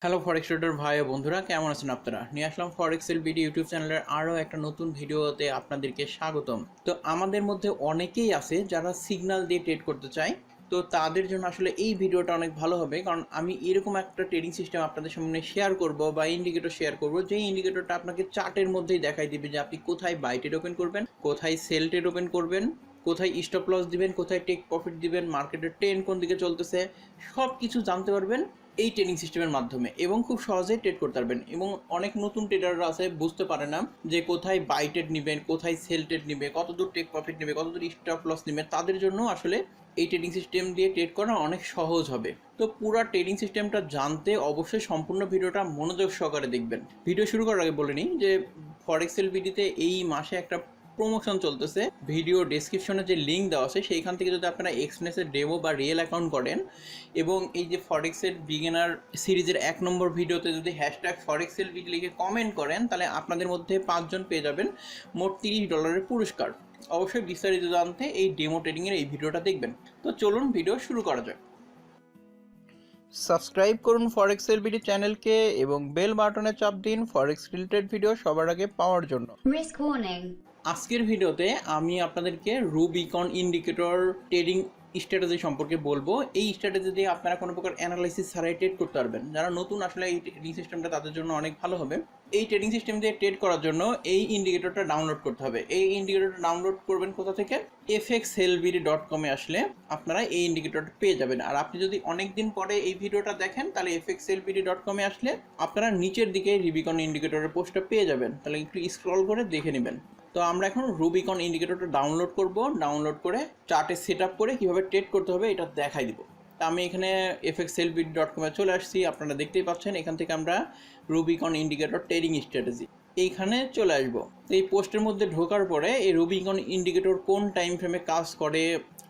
Hello ফরেক্স tedder ভাই ও বন্ধুরা, কেমন আছেন আপনারা? নিয়ে আসলাম ফরেক্সেল বিডি ইউটিউব চ্যানেলের আরও একটা নতুন ভিডিওতে আপনাদেরকে স্বাগতম। তো আমাদের মধ্যে অনেকেই আছে যারা সিগন্যাল দিয়ে ট্রেড করতে চায়। তো তাদের জন্য আসলে এই ভিডিওটা অনেক ভালো হবে, কারণ আমি এরকম একটা ট্রেডিং সিস্টেম আপনাদের সামনে শেয়ার করব বা ইন্ডিকেটর শেয়ার করব, যেই ইন্ডিকেটরটা আপনাকে চার্টের মধ্যেই দেখাই দিবে যে আপনি কোথায় বাই ট্রেড ওপেন করবেন, কোথায় সেল ট্রেড ওপেন করবেন, কোথায় স্টপ লস দিবেন, কোথায় টেক প্রফিট দিবেন, মার্কেটের ট্রেন্ড কোন দিকে চলতেছে, সব কিছু জানতে পারবেন এই ট্রেডিং সিস্টেমের মাধ্যমে এবং খুব সহজেই ট্রেড করতে পারবেন। এবং অনেক নতুন ট্রেডাররা আছে, বুঝতে পারে না যে কোথায় বাই ট্রেড নেবেন, কোথায় সেল ট্রেড নেবে, কতদূর টেক প্রফিট নেবে, কতদূর স্টপ লস নেবে। তাদের জন্য আসলে এই ট্রেডিং সিস্টেম দিয়ে ট্রেড করা অনেক সহজ হবে। তো পুরো ট্রেডিং সিস্টেমটা জানতে অবশ্যই সম্পূর্ণ ভিডিওটা মনোযোগ সহকারে দেখবেন। ভিডিও শুরু করার আগে বলে নিই যে ফরেক্সেল বিডিতে এই মাসে একটা প্রমোশন চলতেছে। ভিডিও ডেসক্রিপশনে যে লিঙ্ক দেওয়া আছে সেইখান থেকে যদি আপনারা এক্সনেসের ডেমো বা রিয়েল অ্যাকাউন্ট করেন এবং এই যে ফরেক্সের বিগিনার সিরিজের 1 নম্বর ভিডিওতে যদি হ্যাশট্যাগ ফরেক্সেল বিডি লিখে কমেন্ট করেন, তাহলে আপনাদের মধ্যে 5 জন পেয়ে যাবেন মোট $30 পুরস্কার। অবশ্যই বিস্তারিত জানতে এই ডেমো ট্রেডিংয়ের এই ভিডিওটা দেখবেন। তো চলুন ভিডিও শুরু করা যাক। সাবস্ক্রাইব করুন ফরেক্সেল বিডি চ্যানেলকে এবং বেল বাটনে চাপ দিন ফরেক্স রিলেটেড ভিডিও সবার আগে পাওয়ার জন্য। Risk warning. আজকের ভিডিওতে আমি আপনাদেরকে রুবিকন ইন্ডিকেটর ট্রেডিং স্ট্র্যাটেজি সম্পর্কে বলবো। এই স্ট্র্যাটেজি দিয়ে আপনারা কোনো প্রকার অ্যানালাইসিস ছাড়াই ট্রেড করতে পারবেন। যারা নতুন আসলে এই ট্রেডিং সিস্টেমটা তাদের জন্য অনেক ভালো হবে। এই ট্রেডিং সিস্টেম দিয়ে ট্রেড করার জন্য এই ইন্ডিকেটরটা ডাউনলোড করতে হবে। এই ইন্ডিকেটরটা ডাউনলোড করবেন কোথা থেকে? fxlbd.com এ আসলে আপনারা এই ইন্ডিকেটরটা পেয়ে যাবেন। আর আপনি যদি অনেক দিন পরে এই ভিডিওটা দেখেন, তাহলে fxlbd.com এ আসলে আপনারা নিচের দিকে রুবিকন ইন্ডিকেটরের পোস্টটা পেয়ে যাবেন। তাহলে একটু স্ক্রল করে দেখে নেবেন। তো আমরা এখন রুবিকন ইন্ডিকেটরটা ডাউনলোড করব। ডাউনলোড করে চার্টে সেট আপ করে কীভাবে ট্রেড করতে হবে এটা দেখাই দিব। তা আমি এখানে fxlbd.com এ চলে আসছি। আপনারা দেখতেই পাচ্ছেন এখান থেকে আমরা রুবিকন ইন্ডিকেটর ট্রেডিং স্ট্র্যাটেজি এইখানে চলে আসবো। এই পোস্টের মধ্যে ঢোকার পরে এই রুবিকন ইন্ডিকেটর কোন টাইম ফ্রেমে কাজ করে,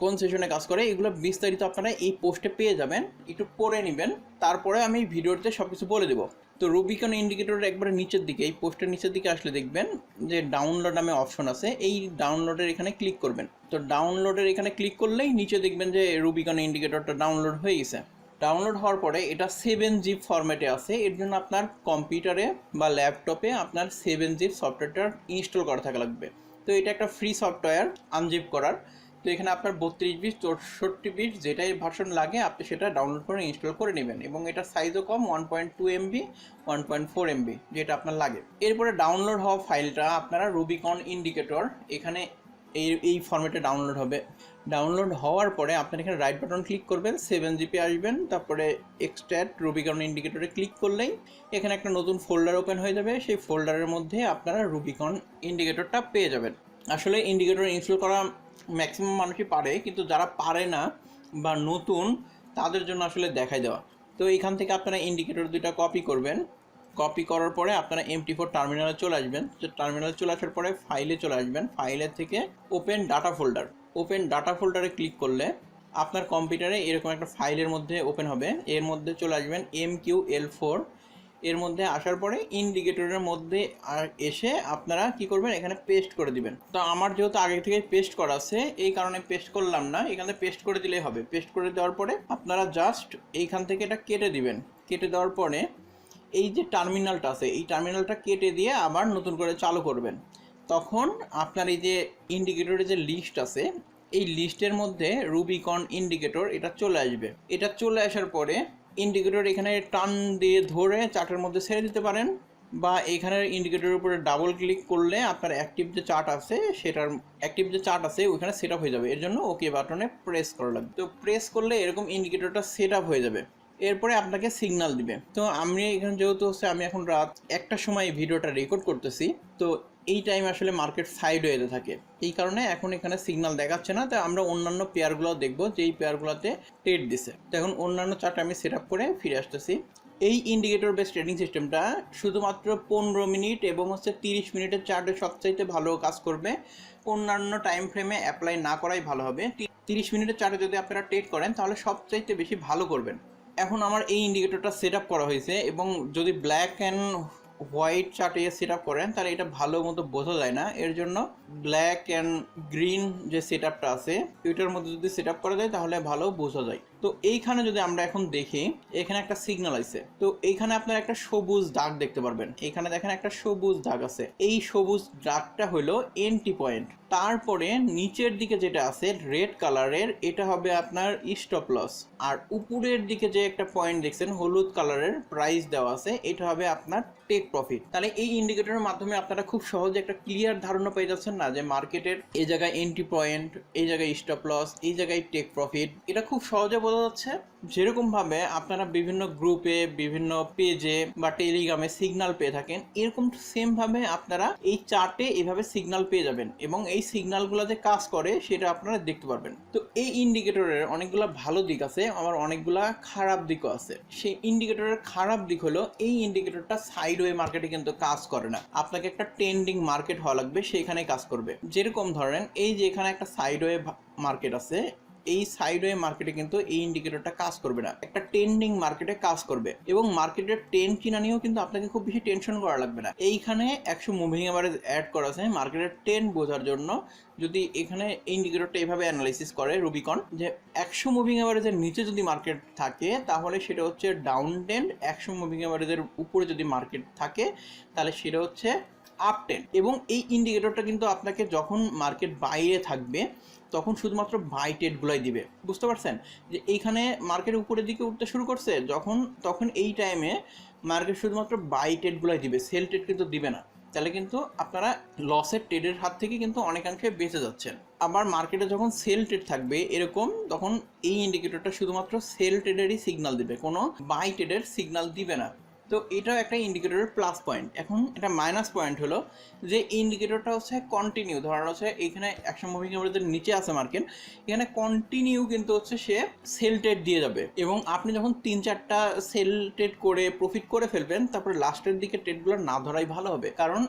কোন সেশনে কাজ করে, এগুলো বিস্তারিত আপনারা এই পোস্টে পেয়ে যাবেন। একটু পড়ে নেবেন, তারপরে আমি ভিডিওতে সব কিছু বলে দেবো। তো রুবিকন ইন্ডিকেটরের একবারে নিচের দিকে, এই পোস্টের নিচের দিকে আসলে দেখবেন যে ডাউনলোড নামে অপশন আছে। এই ডাউনলোডের এখানে ক্লিক করবেন। তো ডাউনলোডের এখানে ক্লিক করলেই নিচে দেখবেন যে রুবিকন ইন্ডিকেটরটা ডাউনলোড হয়ে গেছে। ডাউনলোড হওয়ার পরে এটা 7zip ফরম্যাটে আছে। এর জন্য আপনার কম্পিউটারে বা ল্যাপটপে আপনার 7zip সফটওয়্যারটা ইনস্টল করা থাকা লাগবে। তো এটা একটা ফ্রি সফটওয়্যার আনজিপ করার। তো এখানে আপনার 32 বিট 64 বিট যেটাই ভার্সন লাগে আপনি সেটা ডাউনলোড করে ইনস্টল করে নেবেন। এবং এটার সাইজও কম, 1.2 MB 1.4 MB যেটা আপনার লাগে। এরপরে ডাউনলোড হওয়া ফাইলটা আপনারা রুবিকন ইন্ডিকেটর এখানে এই ফরম্যাটে ডাউনলোড হবে। ডাউনলোড হওয়ার পরে আপনার এখানে রাইট বাটন ক্লিক করবেন, 7zip আসবেন, তারপরে এক্সট্র্যাক্ট রুবিকন ইন্ডিকেটরে ক্লিক করলেই এখানে একটা নতুন ফোল্ডার ওপেন হয়ে যাবে। সেই ফোল্ডারের মধ্যে আপনারা রুবিকন ইন্ডিকেটরটা পেয়ে যাবেন। আসলে ইন্ডিকেটর ইনস্টল করা ম্যাক্সিমাম মানুষই পারে, কিন্তু যারা পারে না বা নতুন তাদের জন্য আসলে দেখাই দেওয়া। তো এখান থেকে আপনারা ইন্ডিকেটর দুইটা কপি করবেন। কপি করার পরে আপনারা MT4 টার্মিনালে চলে আসবেন। টার্মিনালে চলে আসার পরে ফাইলে চলে আসবেন। ফাইলের থেকে open data folder, open data ফোল্ডারে ক্লিক করলে আপনার কম্পিউটারে এরকম একটা ফাইলের মধ্যে ওপেন হবে। এর মধ্যে চলে আসবেন MQL4। এর মধ্যে আসার পরে ইন্ডিকেটরের মধ্যে এসে আপনারা কি করবেন, এখানে পেস্ট করে দিবেন। তো আমার যেহেতু আগে থেকে পেস্ট করা আছে এই কারণে পেস্ট করলাম না, এখানে পেস্ট করে দিলেই হবে। পেস্ট করে দেওয়ার পরে আপনারা জাস্ট এইখান থেকে এটা কেটে দিবেন। কেটে দেওয়ার পরে এই যে টার্মিনালটা আছে এই টার্মিনালটা কেটে দিয়ে আবার নতুন করে চালু করবেন। তখন আপনার এই যে ইন্ডিকেটরের যে লিস্ট আছে এই লিস্টের মধ্যে রুবিকন ইন্ডিকেটর এটা চলে আসবে। এটা চলে আসার পরে ইন্ডিকেটর এখানে টান দিয়ে ধরে চার্টের মধ্যে ছেড়ে দিতে পারেন, বা এখানের ইন্ডিকেটরের উপরে ডাবল ক্লিক করলে আপনার অ্যাক্টিভ যে চার্ট আছে সেটার ওইখানে সেট আপ হয়ে যাবে। এর জন্য ওকে বাটনে প্রেস করা লাগবে। তো প্রেস করলে এরকম ইন্ডিকেটরটা সেট আপ হয়ে যাবে। এরপরে আপনাকে সিগন্যাল দিবে। তো আমি এখানে যেহেতু আমি এখন রাত 1টার সময় এই ভিডিওটা রেকর্ড করতেছি, তো এই টাইম আসলে মার্কেট সাইড হয়ে থাকে, এই কারণে এখন এখানে সিগন্যাল দেখাচ্ছে না। তো আমরা অন্যান্য পেয়ারগুলো দেখবো যে এই পেয়ারগুলোতে ট্রেড দিছে। তো এখন অন্যান্য চার্ট আমি সেট আপ করে ফিরে আসতেছি। এই ইন্ডিকেটর বেস ট্রেডিং সিস্টেমটা শুধুমাত্র 15 মিনিট এবং 30 মিনিটের চার্টে সবচাইতে ভালো কাজ করবে। অন্যান্য টাইম ফ্রেমে অ্যাপ্লাই না করাই ভালো হবে। 30 মিনিটের চার্টে যদি আপনারা ট্রেড করেন তাহলে সবচাইতে বেশি ভালো করবেন। এখন আমার এই ইন্ডিকেটরটা সেট আপ করা হয়েছে এবং যদি ব্ল্যাক অ্যান্ড হোয়াইট চার্টে সেট আপ করেন তাহলে এটা ভালো মতো বোঝা যায় না। এর জন্য ব্ল্যাক অ্যান্ড গ্রিন যে সেট আপটা আছে ওইটার মধ্যে যদি সেট আপ করা যায় তাহলে ভালো বোঝা যায়। তো এইখানে যদি আমরা এখন দেখি, এখানে একটা সিগন্যাল আছে, তো এইখানে আপনারা একটা সবুজ দাগ দেখতে পারবেন, এখানে দেখেন একটা সবুজ দাগ আছে, এই সবুজ দাগটা হলো এন্ট্রি পয়েন্ট। তারপরে নিচের দিকে যেটা আছে রেড কালারের, এটা হবে আপনার স্টপ লস। আর উপরের দিকে যে একটা পয়েন্ট দেখছেন হলুদ কালারের প্রাইস দেওয়া আছে, এটা হবে আপনার টেক প্রফিট। তাহলে এই ইন্ডিকেটরের মাধ্যমে আপনারা খুব সহজে একটা ক্লিয়ার ধারণা পেয়ে যাচ্ছেন না যে মার্কেটের এই জায়গায় এন্ট্রি পয়েন্ট, এই জায়গায় স্টপ লস, এই জায়গায় টেক প্রফিট। এটা খুব সহজে বোঝা যাচ্ছে। যেরকম ভাবে আপনারা বিভিন্ন গ্রুপে, বিভিন্ন পেজে বা টেলিগ্রামে সিগন্যাল পেয়ে থাকেন, এরকম সেম ভাবে আপনারা এই চার্টে এইভাবে সিগন্যাল পেয়ে যাবেন এবং এই সিগন্যালগুলো যে কাজ করে সেটা আপনারা দেখতে পারবেন। তো এই ইন্ডিকেটরের অনেকগুলো ভালো দিক আছে, আবার অনেকগুলা খারাপ দিকও আছে। সেই ইন্ডিকেটরের খারাপ দিক হলো এই ইন্ডিকেটরটা সাইডওয়ে মার্কেটে কিন্তু কাজ করে না, আপনাকে একটা ট্রেন্ডিং মার্কেট হওয়া লাগবে, সেখানে কাজ করবে। যেরকম ধরেন এই যে এখানে একটা সাইডওয়ে মার্কেট আছে, এই সাইডওয়ে মার্কেটে কিন্তু এই ইন্ডিকেটরটা কাজ করবে না, একটা ট্রেন্ডিং মার্কেটে কাজ করবে। এবং মার্কেটের ট্রেন্ড কিনা নিয়েও কিন্তু আপনাকে খুব বেশি টেনশন করা লাগবে না। এইখানে 100 মুভিং অ্যাভারেজ অ্যাড করা আছে মার্কেটের ট্রেন্ড বোঝার জন্য। যদি এখানে ইন্ডিকেটরটা এভাবে অ্যানালাইসিস করে রুবিকন, যে 100 মুভিং অ্যাভারেজের নিচে যদি মার্কেট থাকে তাহলে সেটা হচ্ছে ডাউন ট্রেন্ড, 100 মুভিং অ্যাভারেজের উপরে যদি মার্কেট থাকে তাহলে সেটা হচ্ছে আপ ট্রেন্ড। এবং এই ইন্ডিকেটরটা কিন্তু আপনাকে যখন মার্কেট বাইরে থাকবে তখন শুধুমাত্র বাই ট্রেডগুলাই দিবে। বুঝতে পারছেন যে এইখানে মার্কেট উপরের দিকে উঠতে শুরু করছে তখন এই টাইমে মার্কেট শুধুমাত্র বাই ট্রেডগুলাই দিবে, সেল ট্রেড কিন্তু দিবে না। তাহলে কিন্তু আপনারা লসের ট্রেডের হাত থেকে কিন্তু অনেকাংশে বেঁচে যাচ্ছেন। আবার মার্কেটে যখন সেল ট্রেড থাকবে এরকম, তখন এই ইন্ডিকেটরটা শুধুমাত্র সেল ট্রেডেরই সিগন্যাল দিবে, কোনো বাই ট্রেডের সিগন্যাল দিবে না। তো এটাও একটা ইন্ডিকেটরের প্লাস পয়েন্ট। এখন এটা মাইনাস পয়েন্ট হলো যে ইন্ডিকেটরটা হচ্ছে কন্টিনিউ, ধরা হচ্ছে এখানে 100 মুভিং অ্যাভারেজের নিচে আছে মার্কেট, এখানে কন্টিনিউ কিন্তু হচ্ছে সে সেল ট্রেড দিয়ে যাবে। এবং আপনি যখন 3-4টা সেল ট্রেড করে প্রফিট করে ফেলবেন, তারপরে লাস্টের দিকে ট্রেডগুলো না ধরাই ভালো হবে, কারণ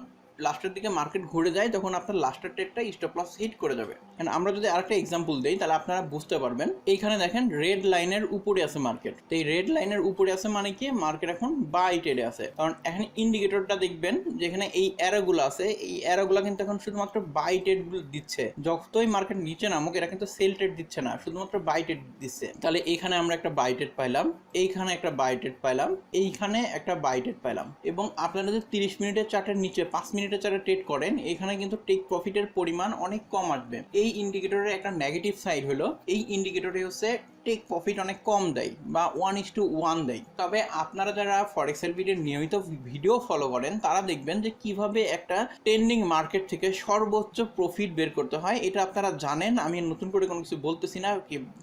লাস্টের দিকে মার্কেট ঘুরে যায় তখন আপনার লাস্টের ট্রেডটা স্টপ লস হিট করে যাবে। আমরা যদি আরেকটা এক্সাম্পল দেই তাহলে আপনারা বুঝতে পারবেন। এইখানে দেখেন রেড লাইনের উপরে আছে মার্কেট, তো এই রেড লাইনের উপরে আছে মানে কি মার্কেট এখন বাই ট্রেডে আছে। কারণ এখন ইন্ডিকেটরটা দেখবেন যেখানে এই অ্যারোগুলো আছে, এই অ্যারোগুলো কিন্তু এখন শুধুমাত্র বাই ট্রেডগুলো দিচ্ছে। যতই মার্কেট নিচে নামুক এরা কিন্তু সেল ট্রেড দিচ্ছে না, শুধুমাত্র বাই ট্রেড দিচ্ছে। তাহলে এইখানে আমরা একটা বাই ট্রেড পাইলাম, এইখানে একটা বাই ট্রেড পাইলাম, এইখানে একটা বাই ট্রেড পাইলাম। এবং আপনারা যদি 30 মিনিটের চার্টের নিচে 5 মিনিটের চার্টে ট্রেড করেন, এখানে কিন্তু টেক প্রফিটের পরিমাণ অনেক কম আসবে। এই ইন্ডিকেটরের একটা নেগেটিভ সাইড হলো এই ইন্ডিকেটরে হচ্ছে টেক প্রফিট অনেক কম দেয় বা 1:1 দেয়। তবে আপনারা যারা ফরেক্স এলপিডির নিয়মিত ভিডিও ফলো করেন তারা দেখবেন যে কিভাবে একটা ট্রেন্ডিং মার্কেট থেকে সর্বোচ্চ প্রফিট বের করতে হয়, এটা আপনারা জানেন। আমি নতুন করে কোনো কিছু বলতেছি না,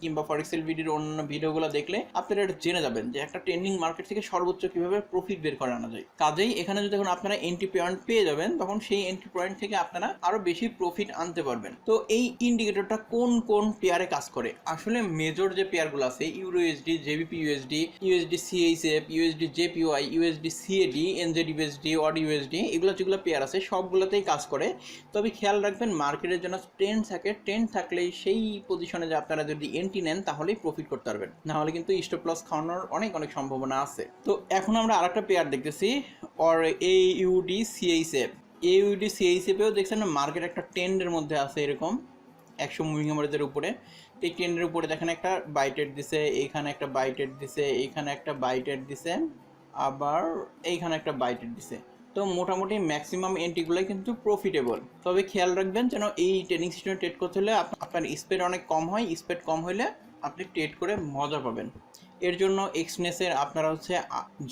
কিংবা ফরেক্স এলপিডির অন্য ভিডিওগুলো দেখলে আপনারা এটা জেনে যাবেন যে একটা ট্রেন্ডিং মার্কেট থেকে সর্বোচ্চ কিভাবে প্রফিট বের করে আনা যায়। কাজেই এখানে যদি এখন আপনারা এন্ট্রি পয়েন্ট পেয়ে যাবেন, তখন সেই এন্ট্রি পয়েন্ট থেকে আপনারা আরো বেশি প্রফিট আনতে পারবেন। তো এই ইন্ডিকেটরটা কোন কোন পেয়ারে কাজ করে? আসলে মেজর যে পেয়ারগুলো আছে euro USD, GBP USD, USD CHF, USD JPY, USD CAD, NZD USD, AUD USD, এগুলো যেগুলো পেয়ার আছে সবগুলোতেই কাজ করে। তবে খেয়াল রাখবেন মার্কেটের জন্য ট্রেন্ড থাকে, ট্রেন্ড থাকলেই সেই পজিশনে যে আপনারা যদি এন্ট্রি নেন তাহলেই প্রফিট করতে পারবেন, না হলে কিন্তু স্টপ লস খাওয়ানোর অনেক সম্ভাবনা আছে। তো এখন আমরা আরেকটা পেয়ার দেখতেছি অর এইউডি সিএইচএফ। এইউডি সিএইচএফেও দেখছেন মার্কেট একটা ট্রেন্ডের মধ্যে আছে, এরকম 100 মুভিং অ্যাভারেজের উপরে। এই ট্রেন্ডের উপরে দেখেন একটা বাইটেড দিছে, এইখানে একটা বাইটেড দিছে, এইখানে একটা বাইটেড দিছে, আবার এইখানে একটা বাইটেড দিছে। তো মোটামুটি ম্যাক্সিমাম এন্ট্রিগুলোই কিন্তু প্রফিটেবল। তবে খেয়াল রাখবেন যেন এই ট্রেডিং সিস্টেমে ট্রেড করতে হলে আপনার স্পিড অনেক কম হয়, স্পিড কম হলে আপনি ট্রেড করে মজা পাবেন। এর জন্য এক্সনেসের আপনারা হচ্ছে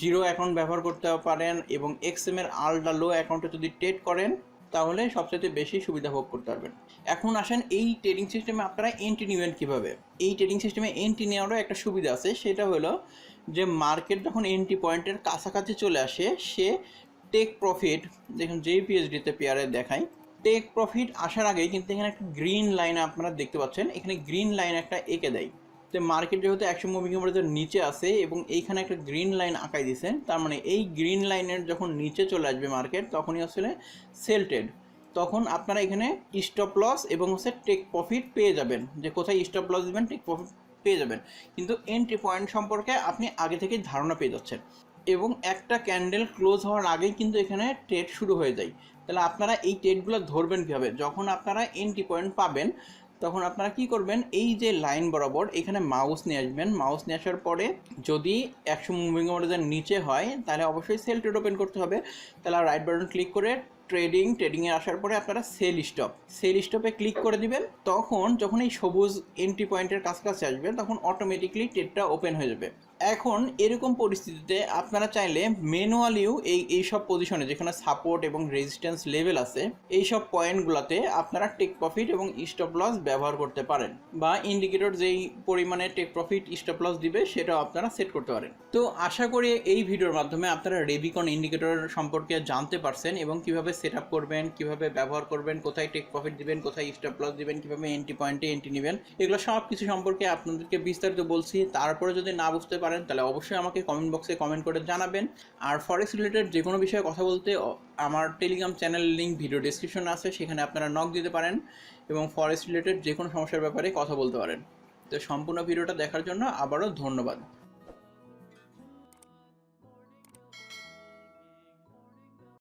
0 অ্যাকাউন্ট ব্যবহার করতে পারেন, এবং এক্সএমের আলট্রা লো অ্যাকাউন্টে যদি ট্রেড করেন তাহলে সবচেয়ে বেশি সুবিধা ভোগ করতে পারবেন। এখন আসেন এই ট্রেডিং সিস্টেমে আপনারা এন্ট্রি নেবেন কীভাবে। এই ট্রেডিং সিস্টেমে এন্ট্রি নেওয়ারও একটা সুবিধা আছে, সেটা হলো যে মার্কেট যখন এন্ট্রি পয়েন্টের কাছাকাছি চলে আসে সে টেক প্রফিট, দেখুন জেপিএসডিতে পেয়ারে দেখায়, টেক প্রফিট আসার আগেই কিন্তু এখানে একটা গ্রিন লাইন আপনারা দেখতে পাচ্ছেন, এখানে গ্রিন লাইন একটা এঁকে দেয়। তো মার্কেট যেহেতু 100 মুভিং অ্যাভারেজের নিচে আছে এবং এইখানে একটা গ্রিন লাইন আঁকাই দিছে, তার মানে এই গ্রিন লাইনের যখন নিচে চলে আসবে মার্কেট তখনই আসলে সেল ট্রেড। তখন আপনারা এখানে স্টপ লস এবং হচ্ছে টেক প্রফিট পেয়ে যাবেন, যে কোথায় স্টপ লস দিবেন টেক প্রফিট পেয়ে যাবেন। কিন্তু এন্ট্রি পয়েন্ট সম্পর্কে আপনি আগে থেকেই ধারণা পেয়ে যাচ্ছেন, এবং একটা ক্যান্ডেল ক্লোজ হওয়ার আগেই কিন্তু এখানে ট্রেড শুরু হয়ে যায়। তাহলে আপনারা এই ট্রেডগুলো ধরবেন কীভাবে? যখন আপনারা এন্ট্রি পয়েন্ট পাবেন তখন আপনারা কি করবেন, এই যে লাইন বরাবর এখানে মাউস নিয়ে আসবেন। মাউস নিয়ে আসার পরে যদি 100 মুভিং অ্যাভারেজের নিচে হয় তাহলে অবশ্যই সেল ট্রেড ওপেন করতে হবে। তাহলে রাইট বাটন ক্লিক করে ট্রেডিংয়ে আসার পরে আপনারা সেল স্টপে ক্লিক করে দিবেন। তখন যখন এই সবুজ এন্ট্রি পয়েন্টের কাছাকাছি আসবে তখন অটোমেটিকলি ট্রেডটা ওপেন হয়ে যাবে। এখন এরকম পরিস্থিতিতে আপনারা চাইলে ম্যানুয়ালিও এইসব পজিশনে যেখানে সাপোর্ট এবং রেজিস্ট্যান্স লেভেল আছে এইসব পয়েন্টগুলোতে আপনারা টেক প্রফিট এবং স্টপ লস ব্যবহার করতে পারেন, বা ইন্ডিকেটর যেই পরিমাণে টেক প্রফিট স্টপ লস দিবে সেটাও আপনারা সেট করতে পারেন। তো আশা করি এই ভিডিওর মাধ্যমে আপনারা রুবিকন ইন্ডিকেটর সম্পর্কে জানতে পারছেন এবং কিভাবে সেট আপ করবেন, কিভাবে ব্যবহার করবেন, কোথায় টেক প্রফিট দিবেন, কোথায় স্টপ লস দিবেন, কিভাবে এন্ট্রি পয়েন্টে এন্ট্রি নেবেন, এগুলো সব কিছু সম্পর্কে আপনাদেরকে বিস্তারিত বলছি। তারপরে যদি না বুঝতে পারেন তাহলে অবশ্যই আমাকে কমেন্ট বক্সে কমেন্ট করে জানাবেন। আর ফরেক্স রিলেটেড যে কোনো বিষয়ে কথা বলতে আমার টেলিগ্রাম চ্যানেল লিঙ্ক ভিডিও ডেসক্রিপশনে আছে, সেখানে আপনারা নক দিতে পারেন এবং ফরেক্স রিলেটেড যে কোনো সমস্যার ব্যাপারে কথা বলতে পারেন। তো সম্পূর্ণ ভিডিওটা দেখার জন্য আবারও ধন্যবাদ।